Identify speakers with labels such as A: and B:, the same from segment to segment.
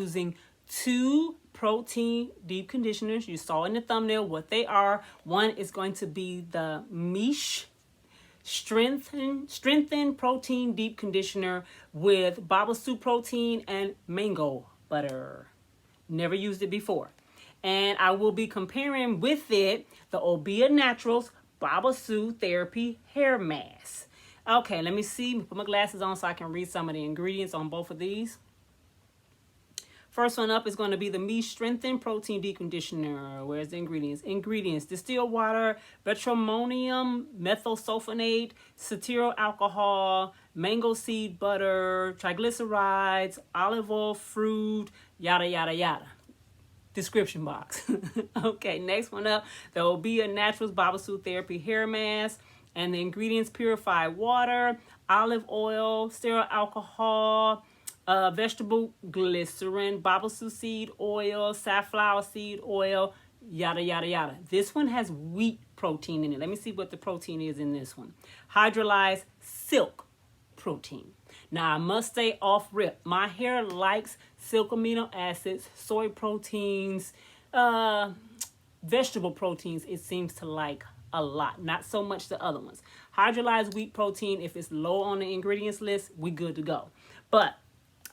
A: using 2 protein deep conditioners. You saw in the thumbnail what they are. One is going to be the Miche strengthened protein deep conditioner with baba soup protein and mango butter. Never used it before. And I will be comparing with it the Obia Naturals Baba Sue Therapy Hair Mask. Okay, let me see. Put my glasses on so I can read some of the ingredients on both of these. First one up is going to be the Miche Strengthened Protein Deep Conditioner. Where's the ingredients? Ingredients: distilled water, Behentrimonium, Methosulfate, Cetearyl alcohol, mango seed butter, triglycerides, olive oil, fruit, yada, yada, yada. Description box. Okay, next one up, the Obia Naturals Baba Sue Therapy Hair Mask. And the ingredients: purified water, olive oil, sterile alcohol, vegetable glycerin, baba sue seed oil, safflower seed oil, yada, yada, yada. This one has wheat protein in it. Let me see what the protein is in this one. Hydrolyzed silk protein. Now, I must say off rip, my hair likes silk amino acids, soy proteins, vegetable proteins. It seems to like a lot, not so much the other ones. Hydrolyzed wheat protein, if it's low on the ingredients list, we good to go. But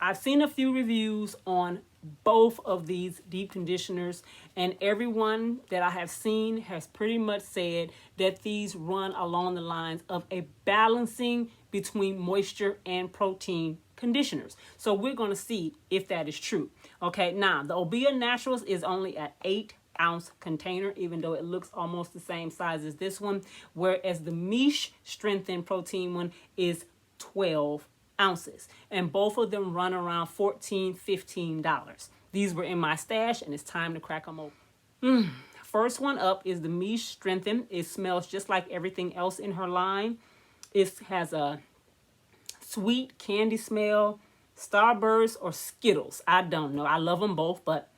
A: I've seen a few reviews on both of these deep conditioners, and everyone that I have seen has pretty much said that these run along the lines of a balancing between moisture and protein conditioners. So we're going to see if that is true. Okay, now the Obia Naturals is only an 8-ounce container, even though it looks almost the same size as this one, whereas the Miche Strengthened Protein one is 12 ounces, and both of them run around $14-15. These were in my stash, and it's time to crack them open. First one up is the Miche Strengthened. It smells just like everything else in her line. It has a sweet candy smell, Starburst or Skittles. I don't know. I love them both, but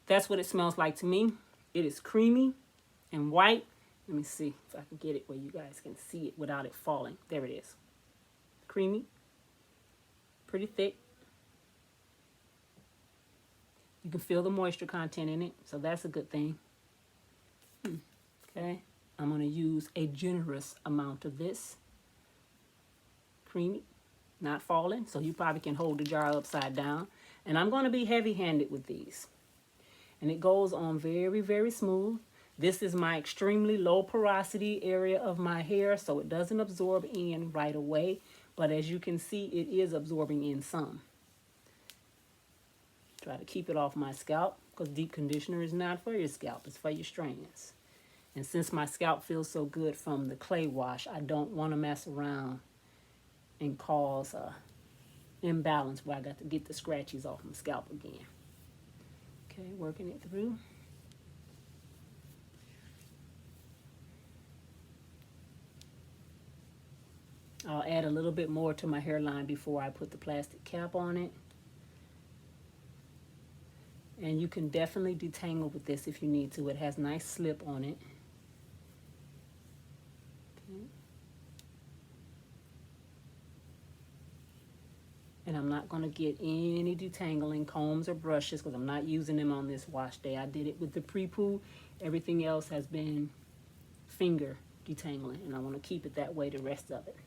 A: that's what it smells like to me. It is creamy and white. Let me see if I can get it where you guys can see it without it falling. There it is. Creamy. Pretty thick. You can feel the moisture content in it, so that's a good thing. Okay, I'm going to use a generous amount of this. Creamy, not falling, so you probably can hold the jar upside down. And I'm going to be heavy-handed with these. And it goes on very, very smooth. This is my extremely low porosity area of my hair, so it doesn't absorb in right away. But as you can see, it is absorbing in some. Try to keep it off my scalp, because deep conditioner is not for your scalp, it's for your strands. And since my scalp feels so good from the clay wash, I don't want to mess around and cause a imbalance where I got to get the scratchies off my scalp again. Okay, working it through. I'll add a little bit more to my hairline before I put the plastic cap on it. And you can definitely detangle with this if you need to. It has nice slip on it. Okay. And I'm not going to get any detangling combs or brushes because I'm not using them on this wash day. I did it with the pre-poo. Everything else has been finger detangling, and I want to keep it that way the rest of it,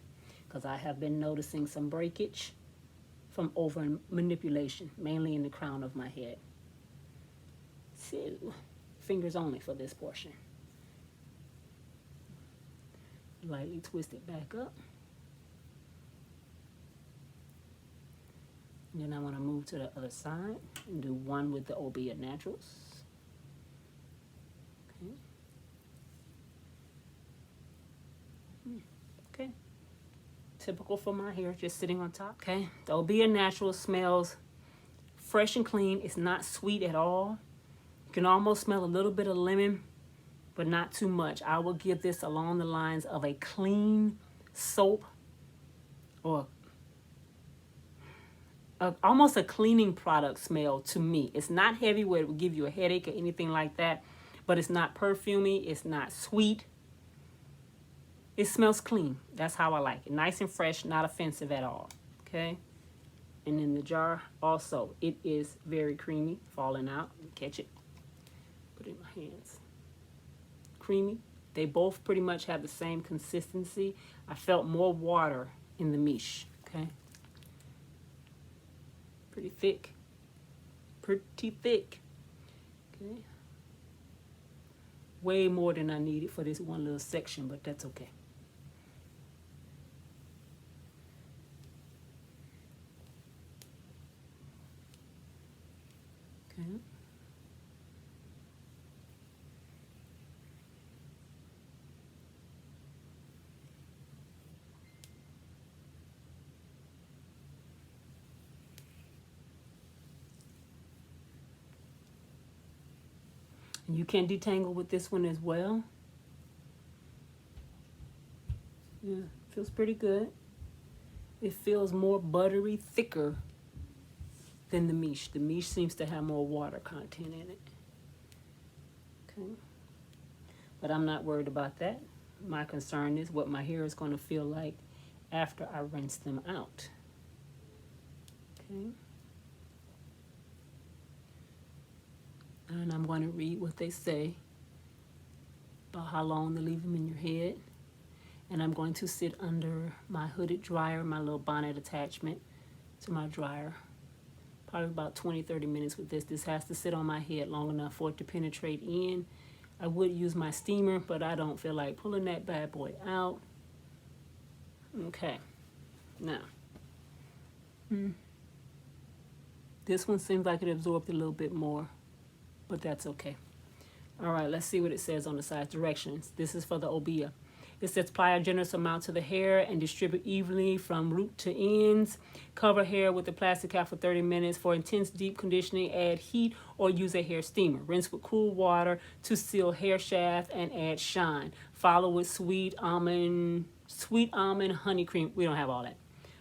A: because I have been noticing some breakage from over manipulation, mainly in the crown of my head. So, fingers only for this portion. Lightly twist it back up. And then I want to move to the other side and do one with the Obia Naturals. Okay. Okay. Typical for my hair, just sitting on top. Okay. The Obia Naturals smells fresh and clean. It's not sweet at all. You can almost smell a little bit of lemon, but not too much. I will give this along the lines of a clean soap, or almost a cleaning product smell to me. It's not heavy where it will give you a headache or anything like that, but it's not perfumey. It's not sweet. It smells clean. That's how I like it. Nice and fresh, not offensive at all. Okay? And in the jar also, it is very creamy, falling out. Catch it, put it in my hands. Creamy. They both pretty much have the same consistency. I felt more water in the Miche, okay? Pretty thick. Pretty thick. Okay. Way more than I needed for this one little section, but that's okay. Okay. And you can detangle with this one as well. Yeah, feels pretty good. It feels more buttery, thicker than the Miche. The Miche seems to have more water content in it. Okay. But I'm not worried about that. My concern is what my hair is going to feel like after I rinse them out. Okay. And I'm going to read what they say about how long to leave them in your head. And I'm going to sit under my hooded dryer, my little bonnet attachment to my dryer. Probably about 20-30 minutes with this. This has to sit on my head long enough for it to penetrate in. I would use my steamer, but I don't feel like pulling that bad boy out. Okay. Now. This one seems like it absorbed a little bit more, but that's okay. All right, let's see what it says on the side. Directions. This is for the Obia. It says apply a generous amount to the hair and distribute evenly from root to ends. Cover hair with a plastic cap for 30 minutes. For intense deep conditioning, add heat or use a hair steamer. Rinse with cool water to seal hair shaft and add shine. Follow with sweet almond honey cream. We don't have all that.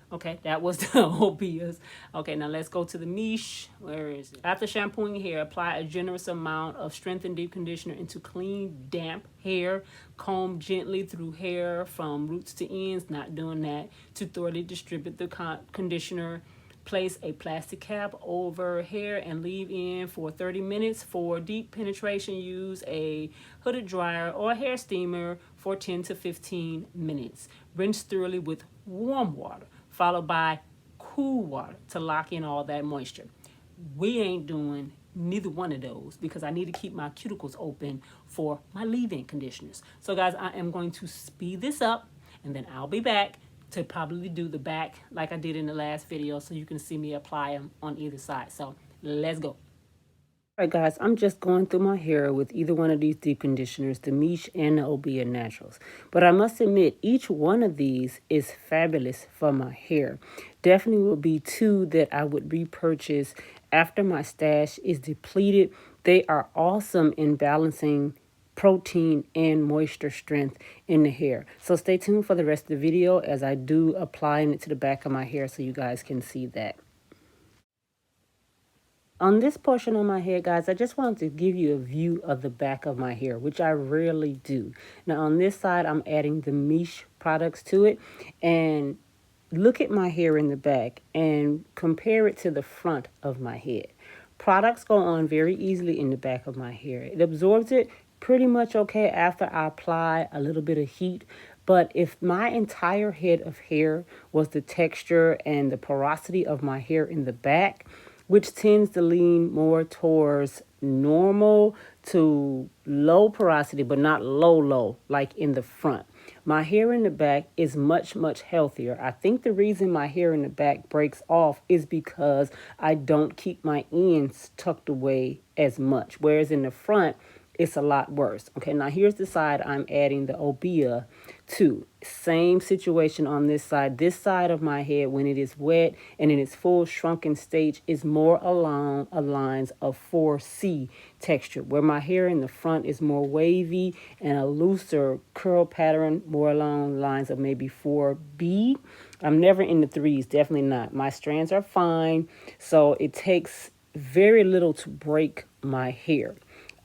A: Okay, that was the Obias. Okay, now let's go to the Miche. Where is it? After shampooing hair, apply a generous amount of strengthened deep conditioner into clean, damp hair. Comb gently through hair from roots to ends. Not doing that. To thoroughly distribute the conditioner. Place a plastic cap over hair and leave in for 30 minutes. For deep penetration, use a hooded dryer or a hair steamer for 10 to 15 minutes. Rinse thoroughly with warm water, followed by cool water to lock in all that moisture. We ain't doing neither one of those because I need to keep my cuticles open for my leave-in conditioners. So guys, I am going to speed this up and then I'll be back to probably do the back like I did in the last video so you can see me apply them on either side. So let's go. All right, guys, I'm just going through my hair with either one of these deep conditioners, the Miche and the Obia Naturals. But I must admit, each one of these is fabulous for my hair. Definitely will be two that I would repurchase after my stash is depleted. They are awesome in balancing protein and moisture strength in the hair. So stay tuned for the rest of the video as I do applying it to the back of my hair so you guys can see that. On this portion of my hair, guys, I just wanted to give you a view of the back of my hair, which I rarely do. Now, on this side, I'm adding the Miche products to it. And look at my hair in the back and compare it to the front of my head. Products go on very easily in the back of my hair. It absorbs it pretty much okay after I apply a little bit of heat. But if my entire head of hair was the texture and the porosity of my hair in the back, which tends to lean more towards normal to low porosity, but not low, like in the front. My hair in the back is much healthier. I think the reason my hair in the back breaks off is because I don't keep my ends tucked away as much, whereas in the front, it's a lot worse. Okay, now here's the side I'm adding the Obia to. Same situation on this side. This side of my head, when it is wet and in its full shrunken stage, is more along lines of 4C texture, where my hair in the front is more wavy and a looser curl pattern, more along lines of maybe 4B. I'm never in the 3s, definitely not. My strands are fine, so it takes very little to break my hair.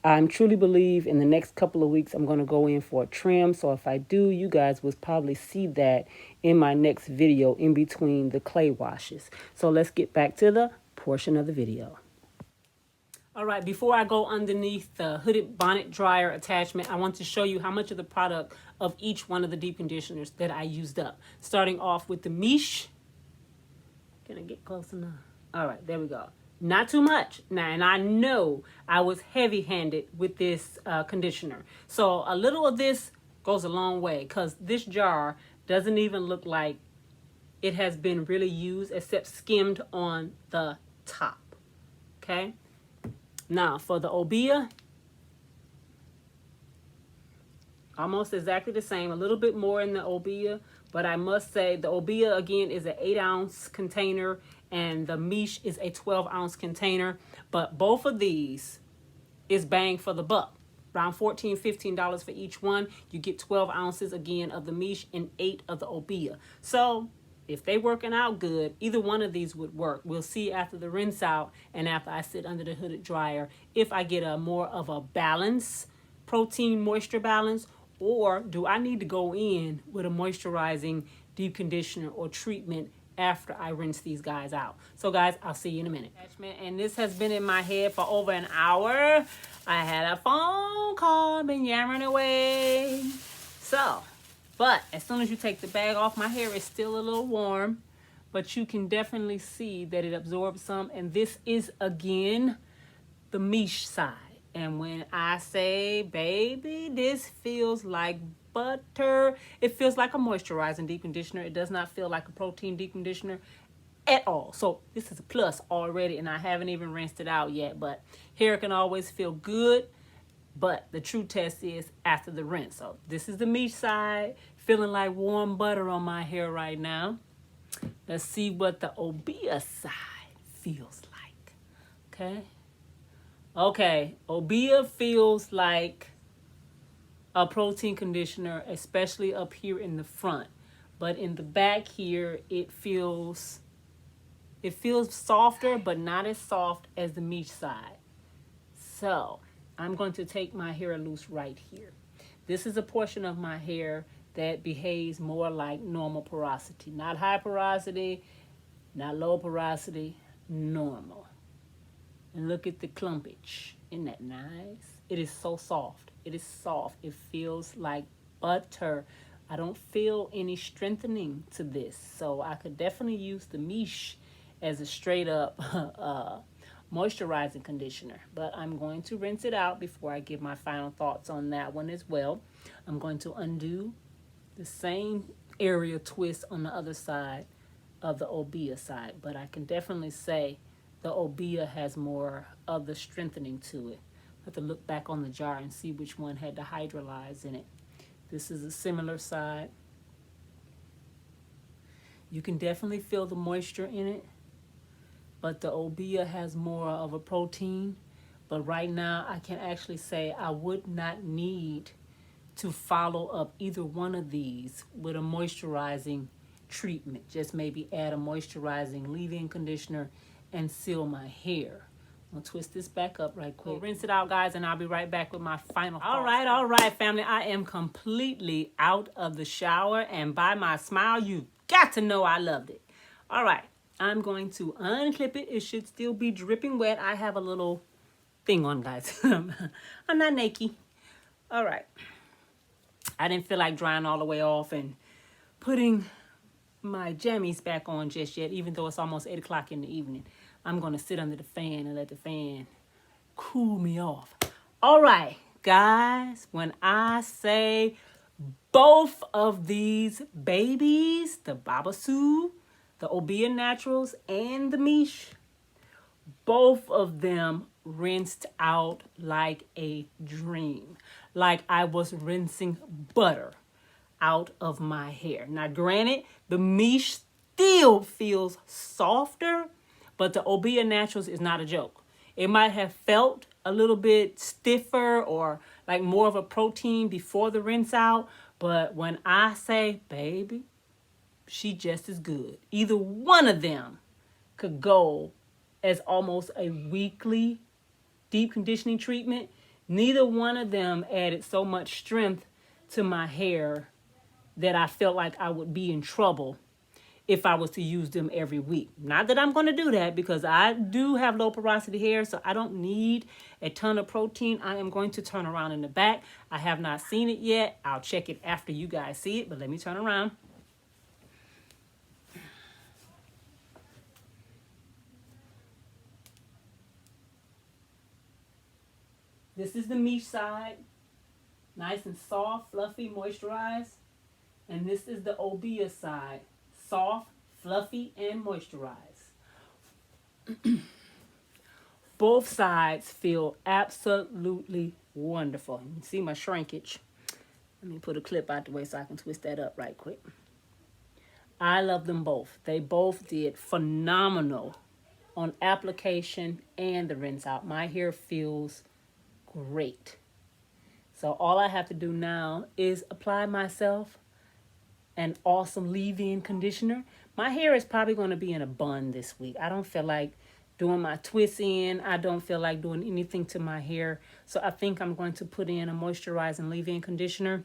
A: I'm truly believe in the next couple of weeks I'm going to go in for a trim. So if I do, you guys will probably see that in my next video in between the clay washes. So let's get back to the portion of the video. All right, before I go underneath the hooded bonnet dryer attachment, I want to show you how much of the product of each one of the deep conditioners that I used up. Starting off with the Miche. Can I get close enough? All right, there we go. Not too much. Now, and I know I was heavy-handed with this conditioner. So a little of this goes a long way because this jar doesn't even look like it has been really used except skimmed on the top. Okay? Now, for the Obia, almost exactly the same. A little bit more in the Obia, but I must say the Obia, again, is an 8-ounce container, and the Miche is a 12-ounce container. But both of these is bang for the buck. Around $14, $15 for each one. You get 12 ounces, again, of the Miche and 8 of the Obia. So if they working out good, either one of these would work. We'll see after the rinse out and after I sit under the hooded dryer if I get a more of a balance, protein moisture balance, or do I need to go in with a moisturizing deep conditioner or treatment after I rinse these guys out. So guys, I'll see you in a minute. And this has been in my head for over an hour. I had a phone call, been yammering away. So, but as soon as you take the bag off, my hair is still a little warm, but you can definitely see that it absorbs some. And this is, again, the Miche side. And when I say, baby, this feels like butter, it feels like a moisturizing deep conditioner. It does not feel like a protein deep conditioner at all. So this is a plus already, and I haven't even rinsed it out yet. But hair can always feel good. But the true test is after the rinse. So this is the Miche side, feeling like warm butter on my hair right now. Let's see what the Obia side feels like. Okay. Okay, Obia feels like a protein conditioner, especially up here in the front. But in the back here, it feels softer, but not as soft as the Miche side. So I'm going to take my hair loose right here. This is a portion of my hair that behaves more like normal porosity. Not high porosity, not low porosity, normal. And look at the clumpage. Isn't that nice? It is so soft. It is soft. It feels like butter. I don't feel any strengthening to this. So I could definitely use the Miche as a straight up moisturizing conditioner. But I'm going to rinse it out before I give my final thoughts on that one as well. I'm going to undo the same area twist on the other side of the Obia side. But I can definitely say the Obia has more of the strengthening to it. I have to look back on the jar and see which one had the Hydrolyzed in it. This is a similar side. You can definitely feel the moisture in it, but the Obia has more of a protein. But right now, I can actually say I would not need to follow up either one of these with a moisturizing treatment. Just maybe add a moisturizing leave-in conditioner and seal my hair. I'm gonna twist this back up right quick. Rinse it out, guys, and I'll be right back with my final thoughts. All right, family. I am completely out of the shower, and by my smile, you got to know I loved it. All right, I'm going to unclip it. It should still be dripping wet. I have a little thing on, guys. I'm not naked. All right. I didn't feel like drying all the way off and putting my jammies back on just yet, even though it's almost 8 o'clock in the evening. I'm going to sit under the fan and let the fan cool me off. All right, guys, when I say both of these babies, the Babasu, the Obia Naturals, and the Miche, both of them rinsed out like a dream. Like I was rinsing butter out of my hair. Now, granted, the Miche still feels softer, but the Obia Naturals is not a joke. It might have felt a little bit stiffer or like more of a protein before the rinse out, but when I say, baby, she just as good. Either one of them could go as almost a weekly deep conditioning treatment. Neither one of them added so much strength to my hair that I felt like I would be in trouble if I was to use them every week. Not that I'm going to do that, because I do have low porosity hair, so I don't need a ton of protein. I am going to turn around in the back. I have not seen it yet. I'll check it after you guys see it, but let me turn around. This is the Miche side. Nice and soft, fluffy, moisturized. And this is the Obia side. Soft, fluffy, and moisturized. Both sides feel absolutely wonderful. You can see my shrinkage. Let me put a clip out the way so I can twist that up right quick. I love them both. They both did phenomenal on application and the rinse out. My hair feels great. So all I have to do now is apply myself an awesome leave-in conditioner. My hair is probably going to be in a bun this week. I don't feel like doing my twist in. I don't feel like doing anything to my hair. So I think I'm going to put in a moisturizing leave-in conditioner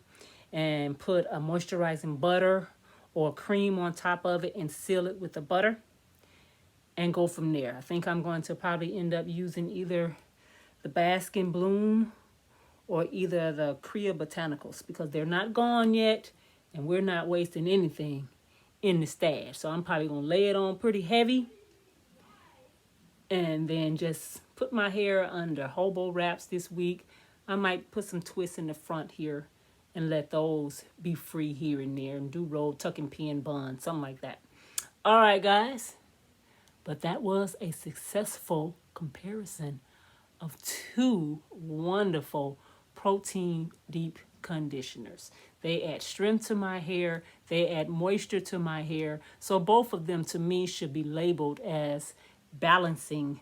A: and put a moisturizing butter or cream on top of it and seal it with the butter and go from there. I think I'm going to probably end up using either the Bask and Bloom or either the Crea Botanicals, because they're not gone yet and we're not wasting anything in the stash. So I'm probably going to lay it on pretty heavy and then just put my hair under hobo wraps this week. I might put some twists in the front here and let those be free here and there and do roll, tuck and pin bun, something like that. All right, guys. But that was a successful comparison of two wonderful protein deep conditioners. They add strength to my hair. They add moisture to my hair. So both of them to me should be labeled as balancing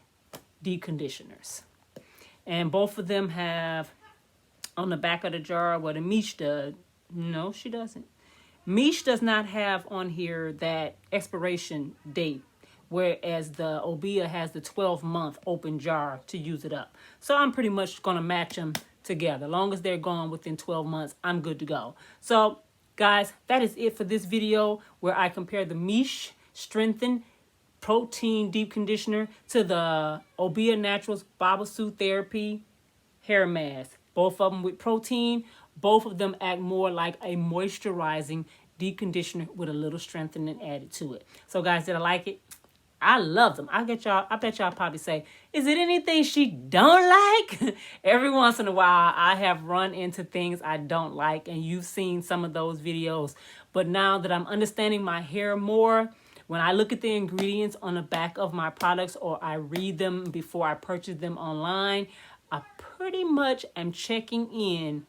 A: deep conditioners. And both of them have on the back of the jar what a Miche does. No, she doesn't. Miche does not have on here that expiration date, whereas the Obia has the 12-month open jar to use it up. So I'm pretty much going to match them together. As long as they're gone within 12 months, I'm good to go. So, guys, that is it for this video where I compare the Miche Strengthen Protein Deep Conditioner to the Obia Naturals Babassu Therapy Hair Mask. Both of them with protein. Both of them act more like a moisturizing deep conditioner with a little strengthening added to it. So, guys, did I like it? I love them. I bet y'all probably say, is it anything she don't like? Every once in a while, I have run into things I don't like, and you've seen some of those videos. But now that I'm understanding my hair more, when I look at the ingredients on the back of my products or I read them before I purchase them online, I pretty much am checking in.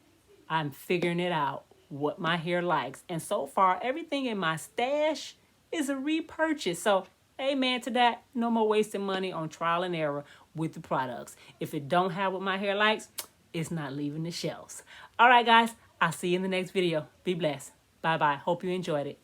A: I'm figuring it out, what my hair likes. And so far, everything in my stash is a repurchase. So, amen to that. No more wasting money on trial and error with the products. If it don't have what my hair likes, it's not leaving the shelves. All right, guys. I'll see you in the next video. Be blessed. Bye-bye. Hope you enjoyed it.